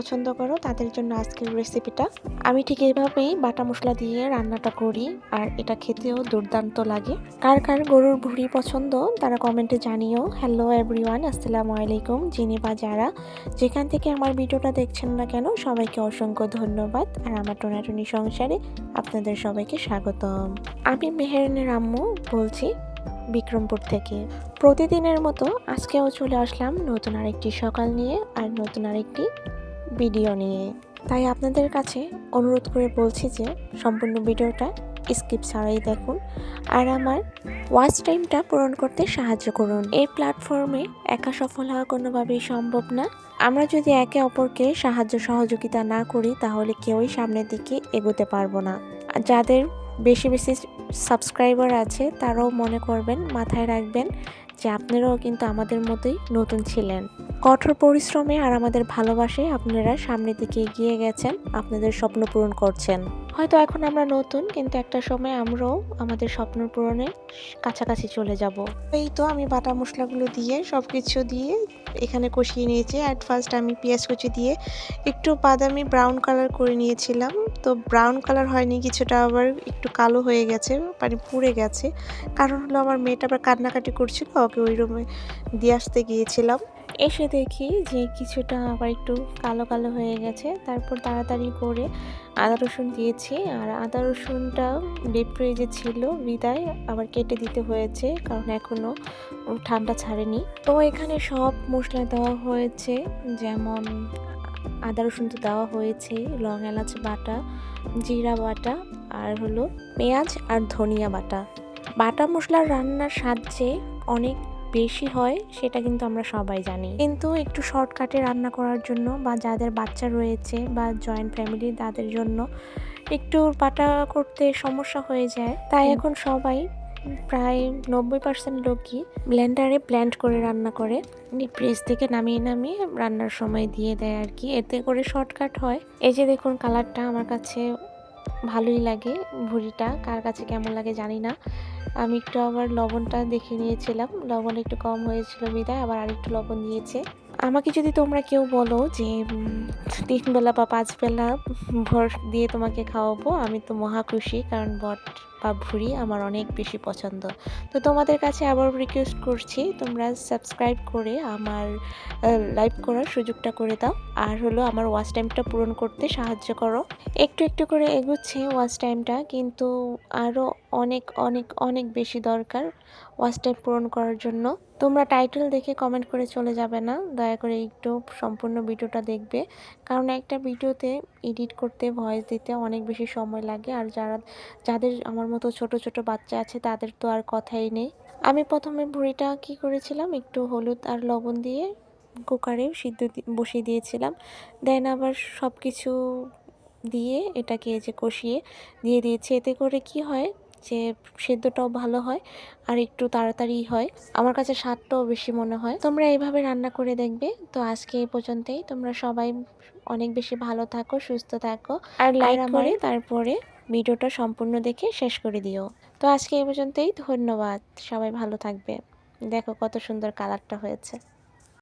পছন্দ করো তাদের জন্য আজকের রেসিপিটা। আমি ঠিক এইভাবেই বাটা মশলা দিয়ে রান্নাটা করি, আর এটা খেতেও দুর্দান্ত লাগে। কার কার গরুর ভুঁড়ি পছন্দ তারা কমেন্টে জানিও। হ্যালো এভরিওয়ান, আসসালামু আলাইকুম। যিনি বা যারা যেখান থেকে আমার ভিডিওটা দেখছেন না কেন, সবাইকে অসংখ্য ধন্যবাদ। আর আমার টোনাটুনি সংসারে আপনাদের সবাইকে স্বাগতম। আমি মেহেরানের আম্মু বলছি বিক্রমপুর থেকে। প্রতিদিনের মতো আজকেও চলে আসলাম নতুন আরেকটি সকাল নিয়ে আর নতুন আরেকটি ভিডিও নিয়ে। তাই আপনাদের কাছে অনুরোধ করে বলছি যে সম্পূর্ণ ভিডিওটা স্কিপ ছাড়াই দেখুন আর আমার ওয়াচ টাইমটা পূরণ করতে সাহায্য করুন। এই প্ল্যাটফর্মে একা সফল হওয়া কোনোভাবেই সম্ভব না। আমরা যদি একে অপরকে সাহায্য সহযোগিতা না করি তাহলে কেউই সামনের দিকে এগোতে পারবো না। যাদের বেশি বেশি সাবস্ক্রাইবার আছে তারাও মনে করবেন, মাথায় রাখবেন যে আপনারাও কিন্তু আমাদের মতোই নতুন ছিলেন। কঠোর পরিশ্রমে আর আমাদের ভালোবাসায় আপনারা সামনের দিকে এগিয়ে গেছেন, আপনাদের স্বপ্ন পূরণ করছেন। হয়তো এখন আমরা নতুন, কিন্তু একটা সময় আমরাও আমাদের স্বপ্ন পূরণের কাছাকাছি চলে যাব। এই তো আমি বাটা মশলাগুলো দিয়ে সবকিছু দিয়ে এখানে কষিয়ে নিয়েছি। অ্যাট ফার্স্ট আমি পেঁয়াজ কুচি দিয়ে একটু বাদামি ব্রাউন কালার করে নিয়েছিলাম। তো ব্রাউন কালার হয়নি, কিছুটা আবার একটু কালো হয়ে গেছে, মানে পুড়ে গেছে। কারণ হলো আমার মেয়েটা আবার কান্নাকাটি করছিল, ওকে ওই রুমে দিয়ে আসতে গিয়েছিলাম। এসে দেখি যে কিছুটা আবার একটু কালো কালো হয়ে গেছে। তারপর তাড়াতাড়ি করে আদা রসুন দিয়েছি, আর আদা রসুনটা ডিপ ফ্রিজে ছিল বিদায় আবার কেটে দিতে হয়েছে, কারণ এখনও ঠান্ডা ছাড়েনি। তো এখানে সব মশলা দেওয়া হয়েছে, যেমন আদা রসুন তো দেওয়া হয়েছে, লং এলাচ বাটা, জিরা বাটা, আর হলো পেঁয়াজ আর ধনিয়া বাটা। বাটা মশলার রান্নার স্বাদ যে অনেক বেশি হয় সেটা কিন্তু আমরা সবাই জানি, কিন্তু একটু শর্টকাটে রান্না করার জন্য বা যাদের বাচ্চা রয়েছে বা জয়েন্ট ফ্যামিলি তাদের জন্য একটু বাটা করতে সমস্যা হয়ে যায়। তাই এখন সবাই প্রায় 90% লোকই ব্লেন্ডারে ব্লেন্ড করে রান্না করে, ফ্রিজ থেকে নামিয়ে নামিয়ে রান্নার সময় দিয়ে দেয় আর কি, এতে করে শর্টকাট হয়। এই যে দেখুন কালারটা আমার কাছে ভালোই লাগে। ভুঁড়িটা কার কাছে কেমন লাগে জানি না। আমি একটু আবার লবণটা দেখে নিয়েছিলাম, লবণ একটু কম হয়েছিল বিদায় আবার আরেকটু লবণ দিয়েছে। আমাকে যদি তোমরা কেউ বলো যে 3 বেলা বা 5 বেলা ভর দিয়ে তোমাকে খাওয়াবো, আমি তো মহা খুশি, কারণ বট বা ভুঁড়ি আমার অনেক বেশি পছন্দ। তো তোমাদের কাছে আবার রিকোয়েস্ট করছি, তোমরা সাবস্ক্রাইব করে আমার লাইভ করার সুযোগটা করে দাও, আর হলো আমার ওয়াচ টাইমটা পূরণ করতে সাহায্য করো। একটু একটু করে এগোচ্ছে ওয়াচ টাইমটা, কিন্তু আরও অনেক অনেক অনেক বেশি দরকার ওয়াচ টাইম পূরণ করার জন্য। তোমরা টাইটেল দেখে কমেন্ট করে চলে যাবে না, দয়া করে একটু সম্পূর্ণ ভিডিওটা দেখবে, কারণ একটা ভিডিওতে এডিট করতে ভয়েস দিতে অনেক বেশি সময় লাগে। আর যাদের আমার মতো ছোট ছোট বাচ্চা আছে তাদের তো আর কথাই নেই। আমি প্রথমে ভুঁড়িটা কি করেছিলাম, একটু হলুদ আর লবণ দিয়ে কুকারে সিদ্ধ বসিয়ে দিয়েছিলাম। দেন আবার সব কিছু দিয়ে এটাকে যে কষিয়ে দিয়ে দিয়েছি। এতে করে কি হয় যে সেদ্ধটাও ভালো হয় আর একটু তাড়াতাড়ি হয়, আমার কাছে স্বাদটাও বেশি মনে হয়। তোমরা এইভাবে রান্না করে দেখবে। তো আজকে এই পর্যন্তই। তোমরা সবাই অনেক বেশি ভালো থাকো, সুস্থ থাকো, আর লাইক করে তারপরে ভিডিওটা সম্পূর্ণ দেখে শেষ করে দিও। তো আজকে এই পর্যন্তই, ধন্যবাদ। সবাই ভালো থাকবে। দেখো কত সুন্দর কালারটা হয়েছে।